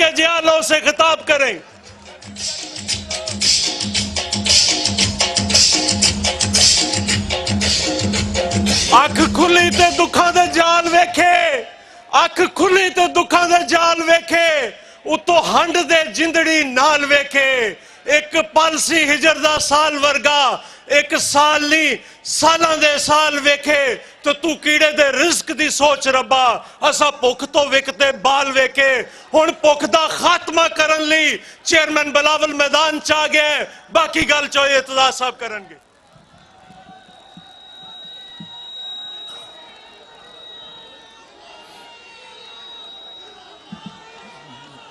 के जियालों से खिताब करें। अख खुली ते दुखां दे जाल वेखे, अख खुली ते दुखां दे जाल वेखे, उतो हंड दे जिंदड़ी नाल वेखे। एक पल सी हिजर दा साल वर्गा, एक साल नहीं सालां दे साल वेखे। तो तू कीड़े दे रिस्क दी सोच रब्बा, असा भुख तो विकते बाल वेखे। हुण भुख दा खात्मा करन लई चेयरमैन बिलावल मैदान च आ गए। बाकी गल चो इतला साहब करनगे।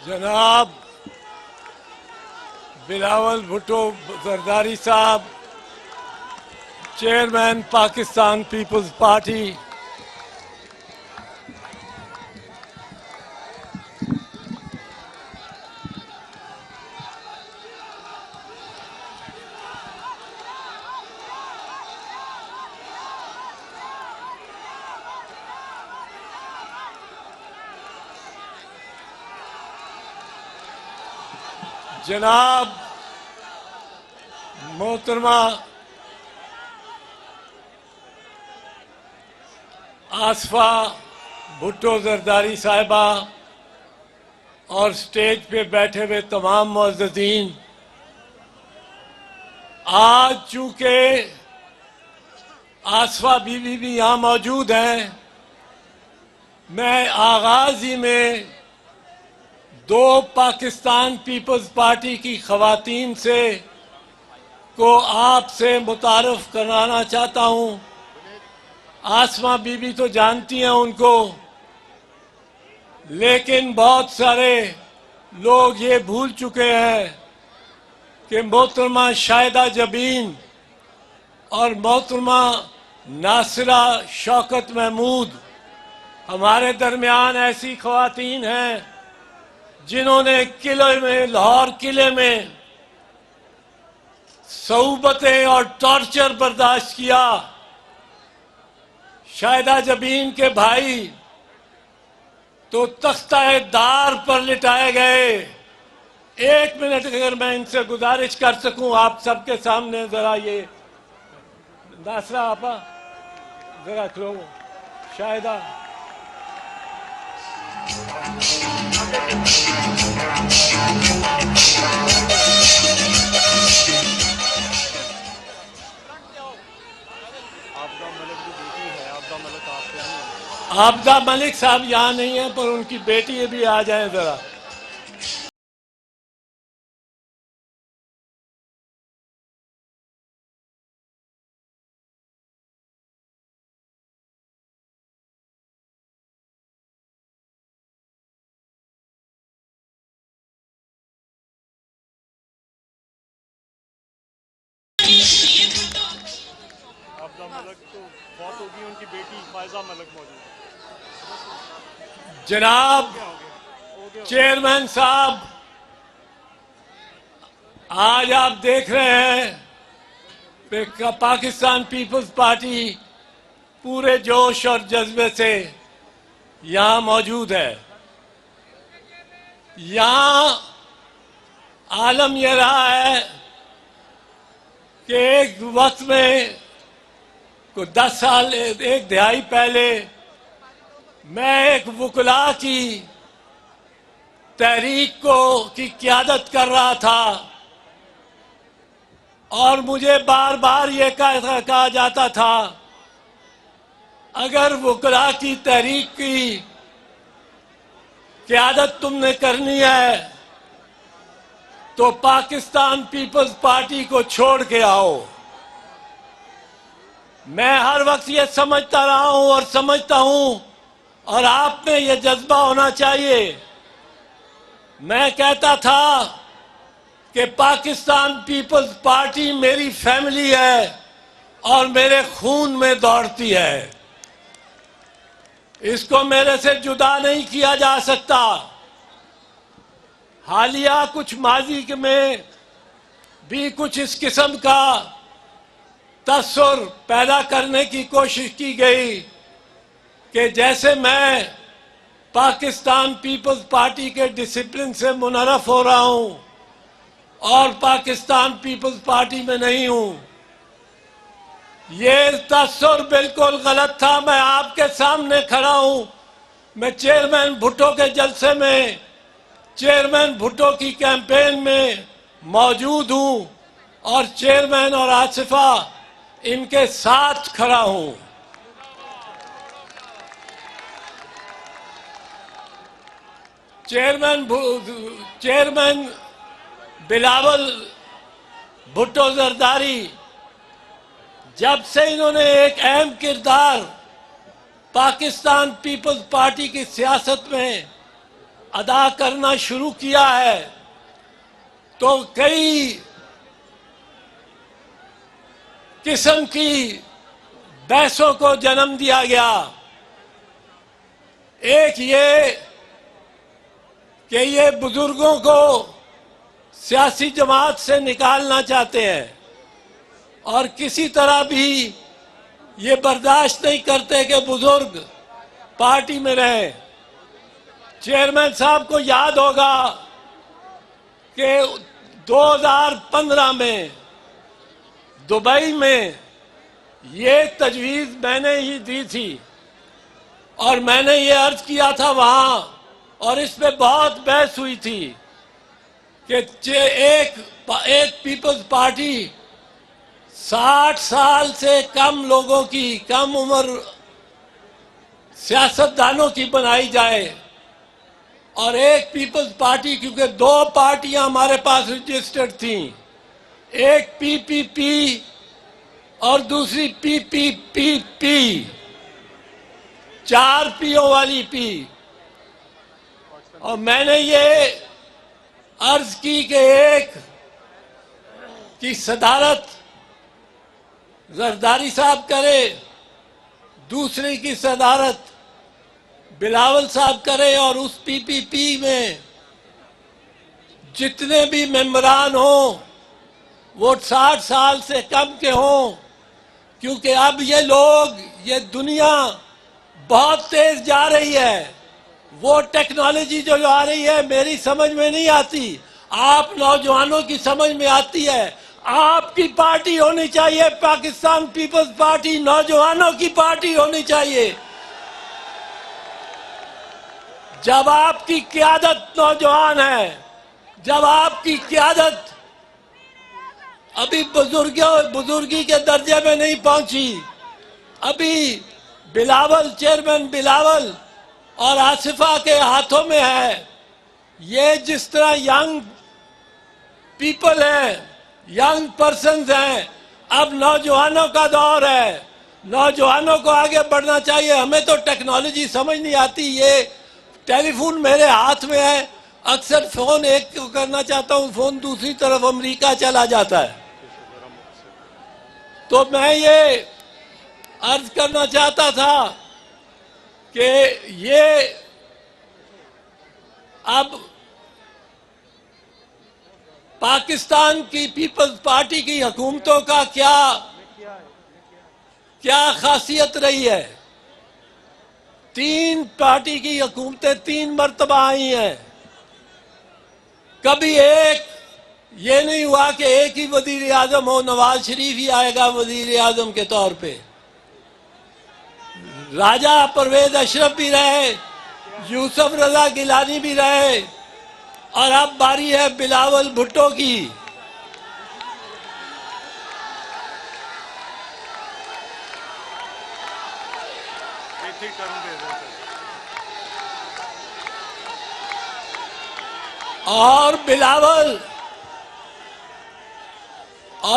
जनाब बिलावल भुट्टो जरदारी साहब, चेयरमैन पाकिस्तान पीपल्स पार्टी, जनाब मोहतरमा आसफा भुट्टो जरदारी साहिबा और स्टेज पे बैठे हुए तमाम मुअज़्ज़ज़ीन, आज चूंकि आसफा बीवी भी यहाँ मौजूद हैं, मैं आगाज ही में दो पाकिस्तान पीपल्स पार्टी की खवातीन से को आपसे मुतारफ कराना चाहता हूं। आसमा बीबी तो जानती हैं उनको, लेकिन बहुत सारे लोग ये भूल चुके हैं कि मोहतरमा शाहिदा जबीन और मोहतरमा नासिरा शौकत महमूद हमारे दरमियान ऐसी खवातीन हैं जिन्होंने किले में, लाहौर किले में सऊबतें और टॉर्चर बर्दाश्त किया। शाहिदा जबीन के भाई तो तख्ता दार पर लिटाए गए। एक मिनट अगर मैं इनसे गुजारिश कर सकूं आप सबके सामने, जरा ये नासरा आपा जरा खलो, शाहिदा आबदा मलिक साहब यहाँ नहीं है, पर उनकी बेटी भी आ जाए जरा। आबदा मलिक तो बहुत होगी, उनकी बेटी फायजा मलिक मौजूद है। जनाब चेयरमैन साहब, आज आप देख रहे हैं कि पाकिस्तान पीपल्स पार्टी पूरे जोश और जज्बे से यहां मौजूद है। यहां आलम यह रहा है कि एक वक्त में को 10 साल, एक दिहाई पहले मैं एक वुकला की तहरीक की क़यादत कर रहा था और मुझे बार बार ये कहा जाता था, अगर वुकला की तहरीक की क़यादत तुमने करनी है तो पाकिस्तान पीपल्स पार्टी को छोड़ के आओ। मैं हर वक्त ये समझता रहा हूं और समझता हूं, और आप में ये जज्बा होना चाहिए। मैं कहता था कि पाकिस्तान पीपल्स पार्टी मेरी फैमिली है और मेरे खून में दौड़ती है, इसको मेरे से जुदा नहीं किया जा सकता। हालिया कुछ माजी में भी कुछ इस किस्म का तस्सुर पैदा करने की कोशिश की गई कि जैसे मैं पाकिस्तान पीपल्स पार्टी के डिसिप्लिन से मुनरफ हो रहा हूं और पाकिस्तान पीपल्स पार्टी में नहीं हूं। ये तस्वर बिल्कुल गलत था। मैं आपके सामने खड़ा हूं। मैं चेयरमैन भुट्टो के जलसे में, चेयरमैन भुट्टो की कैंपेन में मौजूद हूं और चेयरमैन और आसिफा इनके साथ खड़ा हूं। चेयरमैन बिलावल भुट्टो जरदारी, जब से इन्होंने एक अहम किरदार पाकिस्तान पीपल्स पार्टी की सियासत में अदा करना शुरू किया है, तो कई किस्म की बहसों को जन्म दिया गया। एक ये कि ये बुजुर्गों को सियासी जमात से निकालना चाहते हैं और किसी तरह भी ये बर्दाश्त नहीं करते कि बुजुर्ग पार्टी में रहे। चेयरमैन साहब को याद होगा कि 2015 में दुबई में ये तजवीज़ मैंने ही दी थी और मैंने ये अर्ज किया था वहां, और इस पे बहुत बहस हुई थी कि एक पीपल्स पार्टी 60 साल से कम लोगों की, कम उम्र सियासतदानों की बनाई जाए और एक पीपल्स पार्टी, क्योंकि दो पार्टियां हमारे पास रजिस्टर्ड थी, एक पीपीपी और दूसरी पीपीपी, 4 पीओ वाली पी। और मैंने ये अर्ज की कि एक की सदारत जरदारी साहब करे, दूसरे की सदारत बिलावल साहब करे और उस पीपीपी में जितने भी मेंबरान हों वो 60 साल से कम के हों, क्योंकि अब ये लोग, ये दुनिया बहुत तेज जा रही है। वो टेक्नोलॉजी जो आ रही है मेरी समझ में नहीं आती, आप नौजवानों की समझ में आती है। आपकी पार्टी होनी चाहिए, पाकिस्तान पीपल्स पार्टी नौजवानों की पार्टी होनी चाहिए। जब आपकी क़यादत नौजवान है, जब आपकी क़यादत अभी बुजुर्गी के दर्जे में नहीं पहुंची, अभी बिलावल, चेयरमैन बिलावल और आसिफा के हाथों में है। ये जिस तरह यंग पीपल हैं, यंग पर्सन्स हैं, अब नौजवानों का दौर है, नौजवानों को आगे बढ़ना चाहिए। हमें तो टेक्नोलॉजी समझ नहीं आती। ये टेलीफोन मेरे हाथ में है, अक्सर फोन एक को करना चाहता हूँ, फोन दूसरी तरफ अमेरिका चला जाता है। तो मैं ये अर्ज करना चाहता था कि ये अब पाकिस्तान की पीपल्स पार्टी की हुकूमतों का क्या खासियत रही है। 3 पार्टी की हुकूमतें 3 मरतबा आई हैं। कभी एक ये नहीं हुआ कि एक ही वजीर आजम हो, नवाज शरीफ ही आएगा वजीर आजम के तौर पे। राजा परवेज अशरफ भी रहे, यूसुफ रजा गिलानी भी रहे, और अब बारी है बिलावल भुट्टो की। और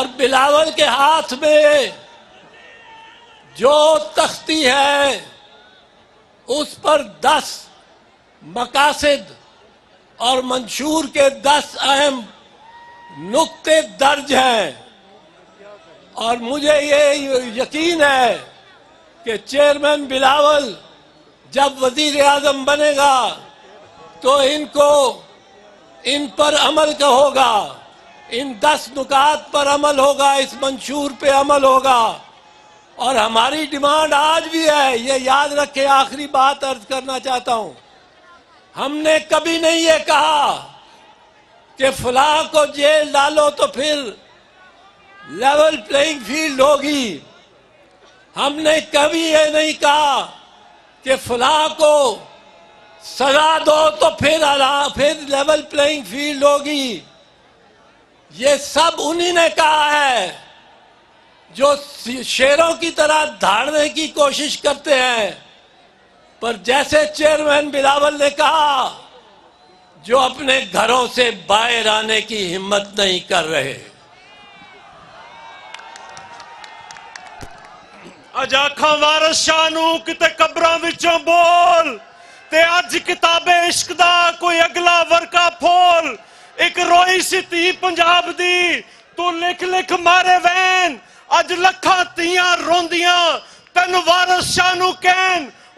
बिलावल के हाथ में जो तख्ती है उस पर 10 मकासद और मंशूर के 10 अहम नुक्ते दर्ज हैं। और मुझे ये यकीन है कि चेयरमैन बिलावल जब वजीर आजम बनेगा तो इन पर अमल का होगा, इन 10 नुकात पर अमल होगा, इस मंशूर पे अमल होगा। और हमारी डिमांड आज भी है, ये याद रखे। आखिरी बात अर्ज करना चाहता हूं, हमने कभी नहीं ये कहा कि फलां को जेल डालो तो फिर लेवल प्लेइंग फील्ड होगी। हमने कभी ये नहीं कहा कि फलां को सजा दो तो फिर लेवल प्लेइंग फील्ड होगी। ये सब उन्हीं ने कहा है जो शेरों की तरह धाड़ने की कोशिश करते हैं, पर जैसे चेयरमैन बिलावल ने कहा, जो अपने घरों से बाहर आने की हिम्मत नहीं कर रहे। अज आखां वारिस शाह नूं किते कब्रां विचों बोल ते अज किताबे इश्क दा कोई अगला वर्का फोल। एक रोई सी धी पंजाब दी तू लिख लिख मारे वैन, अज लखां धीआं रोंदियां तैनूं वारिस शाह नूं कहन